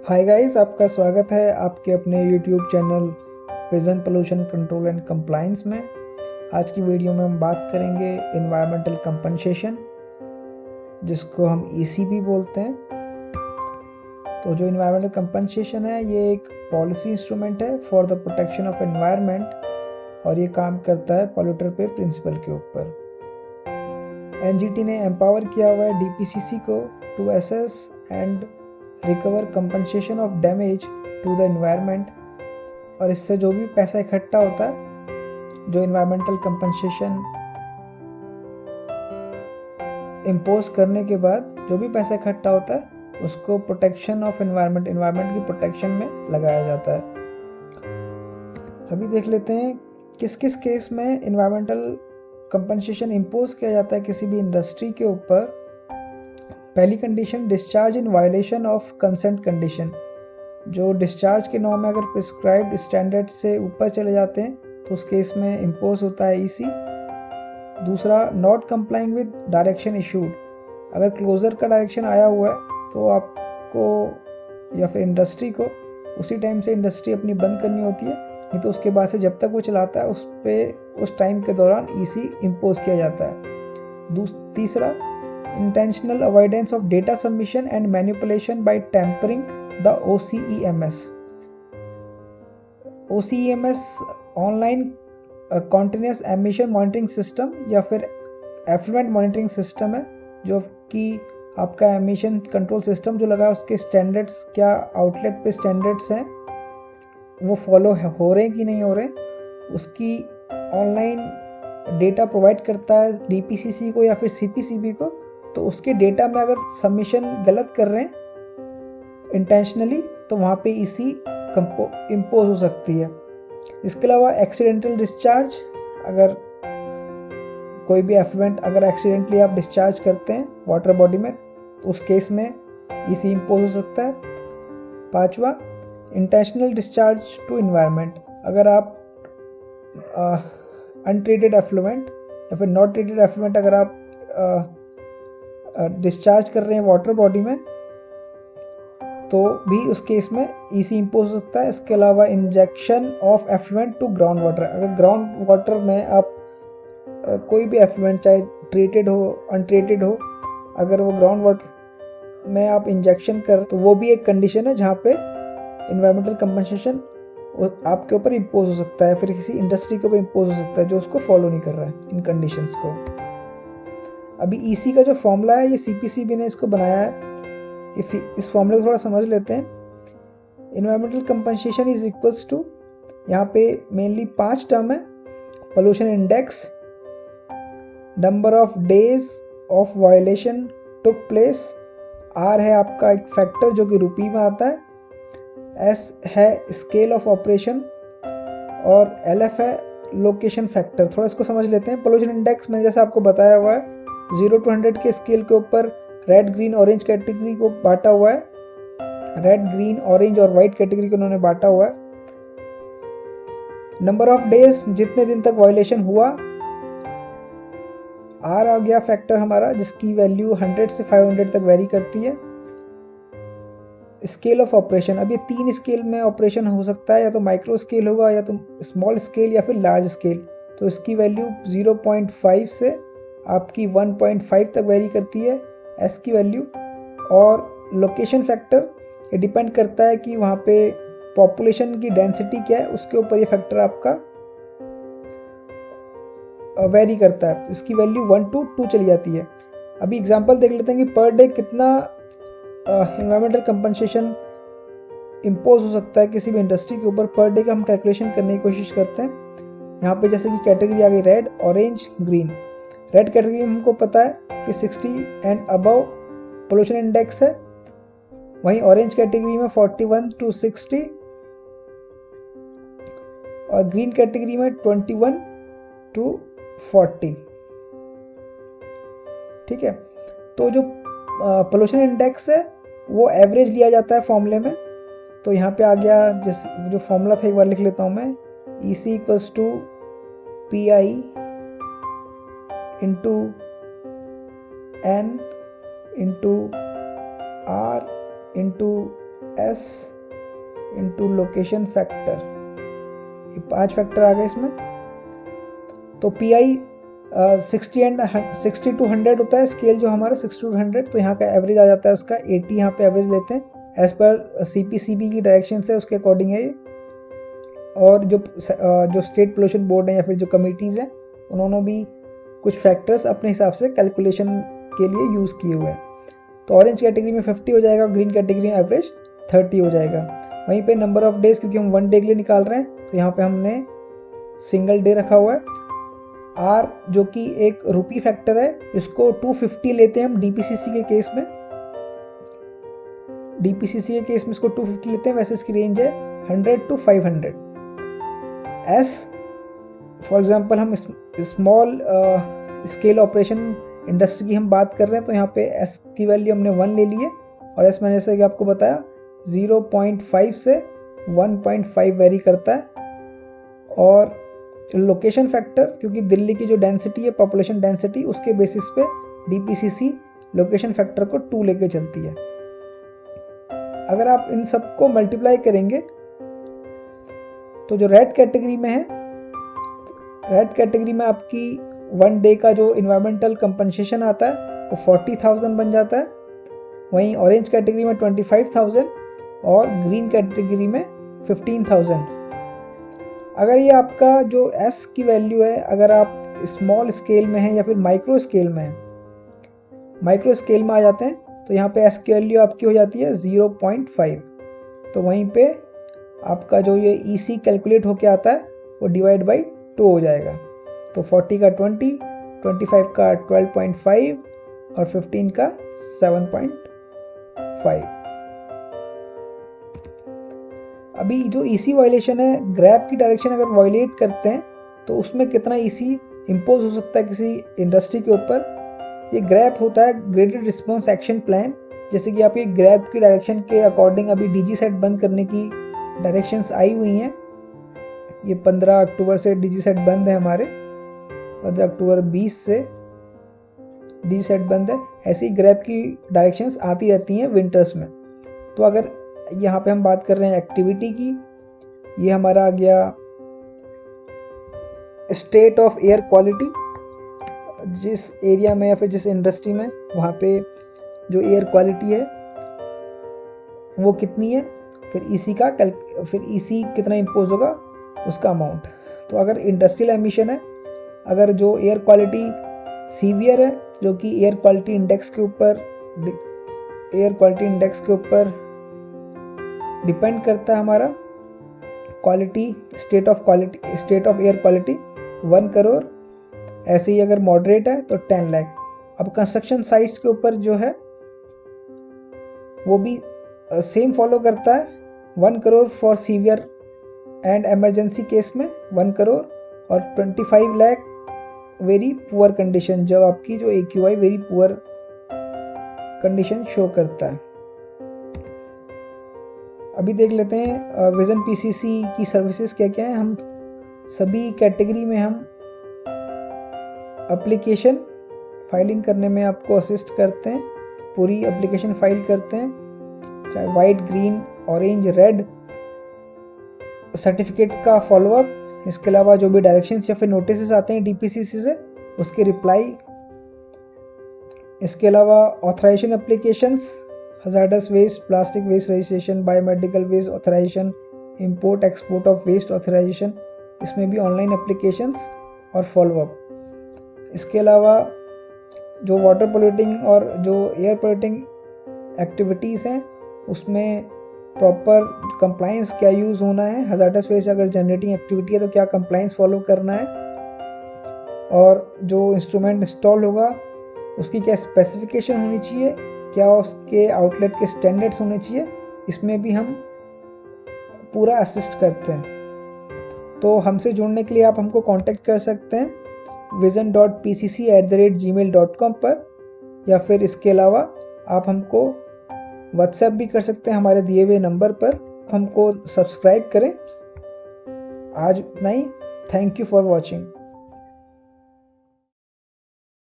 Hi guys, आपका स्वागत है आपके अपने YouTube channel vision pollution control and compliance में। आज की वीडियो में हम बात करेंगे इन्वायरमेंटल कंपनसेशन, जिसको हम ईसीबी बोलते हैं। तो जो इन्वायरमेंटल कंपनसेशन है, ये एक पॉलिसी इंस्ट्रूमेंट है for the protection of environment और ये काम करता है पॉल्यूटर पे प्रिंसिपल के ऊपर। एनजीटी ने एम्पावर किया हुआ है डीपीसीसी को to assess and recover compensation of damage to the environment, और इससे जो भी पैसा इकट्ठा होता है, जो इन्वायरमेंटल कंपनसेशन इम्पोज करने के बाद जो भी पैसा इकट्ठा होता है उसको प्रोटेक्शन ऑफ एनवायरनमेंट की प्रोटेक्शन में लगाया जाता है। अभी देख लेते हैं किस किस केस में इन्वायरमेंटल कंपनसेशन इम्पोज किया जाता है किसी भी इंडस्ट्री के ऊपर। पहली condition, discharge in violation of consent condition. जो डिस्चार्ज के नॉर्म में अगर प्रिस्क्राइब्ड स्टैंडर्ड से ऊपर चले जाते हैं तो उस केस में इम्पोज होता है ईसी। दूसरा, not complying with direction issued. अगर क्लोजर का डायरेक्शन आया हुआ है तो आपको या फिर इंडस्ट्री को उसी टाइम से इंडस्ट्री अपनी बंद करनी होती है, नहीं तो उसके बाद से जब तक वो चलाता है उस टाइम के दौरान ईसी इम्पोज किया जाता है। तीसरा, intentional avoidance of data submission and manipulation by tampering the OCEMS. OCEMS online continuous emission monitoring system या फिर effluent monitoring system है, जो कि आपका emission control system जो लगा है उसके स्टैंडर्ड्स, क्या आउटलेट पे स्टैंडर्ड्स हैं वो फॉलो हो रहे हैं कि नहीं हो रहे, उसकी ऑनलाइन डेटा प्रोवाइड करता है डीपीसीसी को या फिर सीपीसीबी को। तो उसके डेटा में अगर सबमिशन गलत कर रहे हैं इंटेंशनली तो वहाँ पे ईसी इम्पोज हो सकती है। इसके अलावा एक्सीडेंटल डिस्चार्ज, अगर कोई भी एफ्लुएंट अगर एक्सीडेंटली आप डिस्चार्ज करते हैं वाटर बॉडी में तो उस केस में ईसी इम्पोज हो सकता है। पांचवा, इंटेंशनल डिस्चार्ज टू एनवायरनमेंट। अगर आप अनट्रीटेड एफ्लुएंट या फिर नॉट ट्रीटेड एफ्लुएंट अगर आप डिस्चार्ज कर रहे हैं वाटर बॉडी में तो भी उस केस में ईसी इम्पोज हो सकता है। इसके अलावा injection of effluent to ground water, अगर ग्राउंड वाटर में आप कोई भी एफ्लुएंट चाहे ट्रीटेड हो अनट्रीटेड हो, अगर वो ग्राउंड वाटर में आप इंजेक्शन कर तो वो भी एक कंडीशन है जहाँ पे इन्वायरमेंटल कंपनसेशन आपके ऊपर इम्पोज हो सकता है, फिर किसी इंडस्ट्री के ऊपर इम्पोज हो सकता है जो उसको फॉलो नहीं कर रहा है इन कंडीशंस को। अभी ईसी का जो फॉर्मूला है ये सीपीसीबी ने इसको बनाया है। इस फॉर्मूले को थोड़ा समझ लेते हैं। Environmental compensation is equals to, यहाँ पे मेनली 5 टर्म है। Pollution index, number of days of violation took place, R है आपका एक फैक्टर जो कि रुपी में आता है, एस है स्केल ऑफ ऑपरेशन और एलएफ है लोकेशन फैक्टर। थोड़ा इसको समझ लेते हैं। पोल्यूशन इंडेक्स में जैसे आपको बताया हुआ है 0 to 100 के स्केल के ऊपर रेड, ग्रीन, ऑरेंज कैटेगरी को बांटा हुआ है। रेड, ग्रीन, ऑरेंज और व्हाइट कैटेगरी को उन्होंने बांटा हुआ है। नंबर ऑफ डेज, जितने दिन तक वायलेशन हुआ। आर आ गया फैक्टर हमारा, जिसकी वैल्यू 100 से 500 तक वेरी करती है। स्केल ऑफ ऑपरेशन, अब ये 3 स्केल में ऑपरेशन हो सकता है, या तो माइक्रो स्केल होगा या तो स्मॉल स्केल या फिर लार्ज स्केल। तो इसकी वैल्यू 0.5 से आपकी 1.5 तक वेरी करती है एस की वैल्यू। और लोकेशन फैक्टर ये डिपेंड करता है कि वहाँ पे पॉपुलेशन की डेंसिटी क्या है, उसके ऊपर ये फैक्टर आपका वेरी करता है। इसकी वैल्यू 1 to 2 चली जाती है। अभी एग्जांपल देख लेते हैं कि पर डे कितना एनवायरमेंटल कंपनसेशन इम्पोज हो सकता है किसी भी इंडस्ट्री के ऊपर। पर डे का हम कैलकुलेशन करने की कोशिश करते हैं। यहाँ पे जैसे कि कैटेगरी आ गई red, orange, green. Red category में हमको पता है कि 60 एंड अबव पोल्यूशन इंडेक्स है, वहीं ऑरेंज कैटेगरी में 41 to 60 और ग्रीन कैटेगरी में 21 to 40। ठीक है, तो जो पोल्यूशन इंडेक्स है वो एवरेज लिया जाता है फॉर्मूले में। तो यहाँ पे आ गया, जैसे जो फॉर्मूला था एक बार लिख लेता हूँ मैं, EC equals to PI into N into R into S into location factor, ये 5 फैक्टर आ गए इसमें। तो पी आई 60 to 100 होता है स्केल जो हमारा 60 to 100, तो यहाँ का एवरेज आ जाता है उसका 80, यहाँ पे एवरेज लेते हैं एज पर CPCB की डायरेक्शन है उसके अकॉर्डिंग है ये। और जो स्टेट पोल्यूशन बोर्ड है या फिर जो कमिटीज़ हैं उन्होंने भी कुछ फैक्टर्स अपने हिसाब से कैलकुलेशन के लिए यूज़ किए हुए हैं। तो ऑरेंज कैटेगरी में 50 हो जाएगा, ग्रीन कैटेगरी में एवरेज 30 हो जाएगा। वहीं पे नंबर ऑफ डेज, क्योंकि हम 1 डे के लिए निकाल रहे हैं तो यहाँ पे हमने सिंगल डे रखा हुआ है। आर जो कि एक रुपी फैक्टर है, इसको 250 लेते हैं हम डीपीसीसी के केस में। डीपीसीसी के केस में इसको 250 लेते हैं, वैसे इसकी रेंज है 100 to 500। एस फॉर एग्जांपल हम स्मॉल स्केल ऑपरेशन इंडस्ट्री की हम बात कर रहे हैं, तो यहाँ पे एस की वैल्यू हमने 1 ले ली है। और एस मैंने जैसे कि आपको बताया 0.5 से 1.5 वेरी करता है। और लोकेशन फैक्टर, क्योंकि दिल्ली की जो डेंसिटी है पॉपुलेशन डेंसिटी, उसके बेसिस पे डीपीसीसी लोकेशन फैक्टर को 2 लेके चलती है। अगर आप इन सबको मल्टीप्लाई करेंगे तो जो रेड कैटेगरी में है, रेड कैटेगरी में आपकी 1 डे का जो इन्वायरमेंटल कंपनसेशन आता है वो 40,000 बन जाता है। वहीं ऑरेंज कैटेगरी में 25,000 और ग्रीन कैटेगरी में 15,000। अगर ये आपका जो एस की वैल्यू है, अगर आप स्मॉल स्केल में हैं या फिर माइक्रो स्केल में हैं, माइक्रो स्केल में आ जाते हैं तो यहाँ पे एस की वैल्यू आपकी हो जाती है 0.5। तो वहीं पे आपका जो ये EC कैलकुलेट होके आता है वो डिवाइड बाई 2 हो जाएगा। तो 40 का 20, 25 का 12.5 और 15 का 7.5। अभी जो EC वायलेशन है, ग्रैब की डायरेक्शन अगर वायलेट करते हैं तो उसमें कितना EC इम्पोज हो सकता है किसी इंडस्ट्री के ऊपर। ये ग्रैब होता है ग्रेडेड रिस्पॉन्स एक्शन प्लान। जैसे कि आपकी ग्रैब की डायरेक्शन के अकॉर्डिंग अभी DG सेट बंद करने की डायरेक्शंस आई हुई हैं। ये 15 अक्टूबर से DG सेट बंद है हमारे, 15 अक्टूबर 20 से DG सेट बंद है। ऐसी ग्रैब की डायरेक्शंस आती रहती हैं विंटर्स में। तो अगर यहाँ पे हम बात कर रहे हैं एक्टिविटी की, ये हमारा आ गया स्टेट ऑफ एयर क्वालिटी। जिस एरिया में या फिर जिस इंडस्ट्री में वहाँ पे जो एयर क्वालिटी है वो कितनी है, फिर EC कितना इम्पोज होगा उसका अमाउंट। तो अगर इंडस्ट्रियल एमिशन है, अगर जो एयर क्वालिटी सीवियर है, जो कि एयर क्वालिटी इंडेक्स के ऊपर डिपेंड करता है हमारा quality, state of air quality 1 crore. ऐसे ही अगर मॉडरेट है तो 10 लाख। अब कंस्ट्रक्शन साइट्स के ऊपर जो है वो भी सेम फॉलो करता है, 1 crore for severe and emergency case में 1 करोड़, और 25 लाख वेरी पुअर कंडीशन, जब आपकी जो AQI very poor condition show करता है। अभी देख लेते हैं विजन PCC की सर्विसेज क्या क्या है। हम सभी कैटेगरी में हम एप्लीकेशन फाइलिंग करने में आपको असिस्ट करते हैं, पूरी एप्लीकेशन फाइल करते हैं, चाहे white, green, orange, red, certificate का फॉलोअप, इसके अलावा जो भी डायरेक्शंस या फिर नोटिस आते हैं DPCC से उसके रिप्लाई, इसके अलावा authorisation applications, hazardous waste, plastic waste registration, biomedical waste authorisation, import export of waste authorisation, इसमें भी ऑनलाइन एप्लीकेशंस और फॉलोअप। इसके अलावा जो वाटर पोल्यूटिंग और जो एयर पोल्यूटिंग एक्टिविटीज़ हैं उसमें प्रॉपर कंप्लाइंस क्या यूज़ होना है, हजार्डस वेस्ट अगर जनरेटिंग एक्टिविटी है तो क्या कंप्लाइंस फॉलो करना है, और जो इंस्ट्रूमेंट इंस्टॉल होगा उसकी क्या स्पेसिफिकेशन होनी चाहिए, क्या उसके आउटलेट के स्टैंडर्ड्स होने चाहिए, इसमें भी हम पूरा असिस्ट करते हैं। तो हमसे जुड़ने के लिए आप हमको कांटेक्ट कर सकते हैं vision.pcc@gmail.com पर, या फिर इसके अलावा आप हमको व्हाट्सएप भी कर सकते हैं हमारे दिए हुए नंबर पर। हमको सब्सक्राइब करें। आज इतना ही। Thank you for watching.